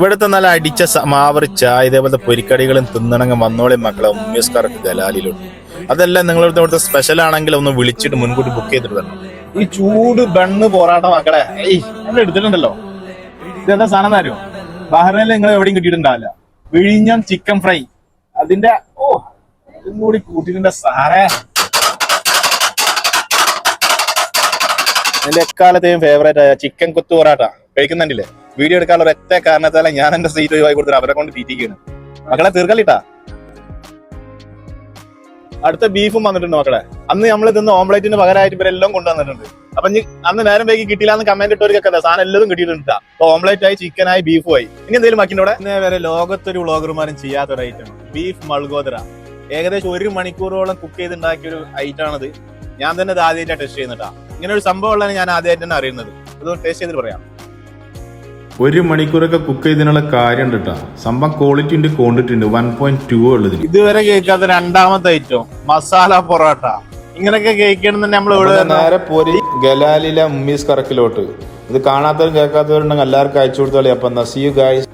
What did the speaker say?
ഇവിടുത്തെ നല്ല അടിച്ച മാവറി ചായ ഇതേപോലത്തെ പൊരിക്കടികളും തിന്നണമെങ്കിൽ വന്നോളി മക്കളെ ഉമ്മീസ്കാർക്ക് ഗലാലിലുണ്ട്. അതെല്ലാം നിങ്ങളുടെ ഇവിടുത്തെ സ്പെഷ്യൽ ആണെങ്കിൽ ഒന്ന് വിളിച്ചിട്ട് മുൻകൂട്ടി ബുക്ക് ചെയ്തിട്ട് തരണം. ഈ ചൂട് ബണ്ണ് പൊറാട്ട മക്കളെ എടുത്തിട്ടുണ്ടല്ലോ. ഇതെന്താ സാധനം തരുമോ? ബഹ്റൈനിൽ നിങ്ങൾ എവിടെയും കിട്ടിയിട്ടുണ്ടാവില്ല. വിഴിഞ്ഞം ചിക്കൻ ഫ്രൈ അതിന്റെ ഇതും കൂടി കൂട്ടിട്ടുണ്ട് സാറേ. എന്റെ എക്കാലത്തെയും ഫേവറേറ്റ് ആയ ചിക്കൻ കുത്തു പൊറാട്ട കഴിക്കുന്നുണ്ടില്ലേ? വീഡിയോ എടുക്കാനുള്ള ഒറ്റ കാരണത്താല ഞാൻ എന്റെ സീറ്റ് ഒഴിവാക്കി കൊടുത്തിട്ട് അവരെ കൊണ്ട് തീറ്റിക്കാണ്. മക്കളെ തീർക്കല്ലിട്ടാ. അടുത്ത ബീഫും വന്നിട്ടുണ്ട് മക്കളെ. അന്ന് നമ്മൾ ഇന്ന് ഓംപ്ലേറ്റിന് പകരമായിട്ട് ഇവരെല്ലാം കൊണ്ടുവന്നിട്ടുണ്ട്. അപ്പൊ അന്ന് നേരം വൈകി കിട്ടിയില്ല എന്ന് കമന്റ് ഇട്ടവർക്കൊക്കെ സാധനം എല്ലാം കിട്ടിയിട്ടുണ്ട്. അപ്പൊ ഓംപ്ലേറ്റ് ആയി, ചിക്കനായി, ബീഫും ആയി. ഇനി എന്തെങ്കിലും ബാക്കിൻ്റെ ഇന്നേ വരെ ലോകത്തൊരു വ്ളോഗർമാരും ചെയ്യാത്ത ഒരു ഐറ്റം ബീഫ് മൾഗോദര. ഏകദേശം 1 മണിക്കൂറോളം കുക്ക് ചെയ്തുണ്ടാക്കിയ ഒരു ഐറ്റം ആണത്. ഞാൻ തന്നെ ഇത് ആദ്യമായിട്ടാണ് ടെസ്റ്റ് ചെയ്യുന്നിട്ടാ. ഇങ്ങനെ ഒരു സംഭവം ഉള്ളതാണ് ഞാൻ ആദ്യമായിട്ട് തന്നെ അറിയുന്നത്. അത് ടേസ്റ്റ് ചെയ്തിട്ട് പറയാം. 1 മണിക്കൂറൊക്കെ കുക്ക് ചെയ്തതിനുള്ള കാര്യം ഉണ്ട് കേട്ടോ. സംഭവം ക്വാളിറ്റി ഉണ്ട്, ക്വാണ്ടിറ്റി ഉണ്ട്. 1.2 ഉള്ളത് ഇതുവരെ കേൾക്കാത്ത രണ്ടാമത്തെ ഐറ്റം മസാല പൊറോട്ട. ഇങ്ങനെയൊക്കെ കേൾക്കണം തന്നെ നമ്മൾ ഇവിടെ നേരെ പോരി ഗലാലിലെ ഉമ്മീസ് കറക്കിലോട്ട്. ഇത് കാണാത്തവരും കേൾക്കാത്തവരുണ്ടെങ്കിൽ എല്ലാവർക്കും അയച്ചു കൊടുത്തോളി. അപ്പൊ സീ യു ഗൈസ്.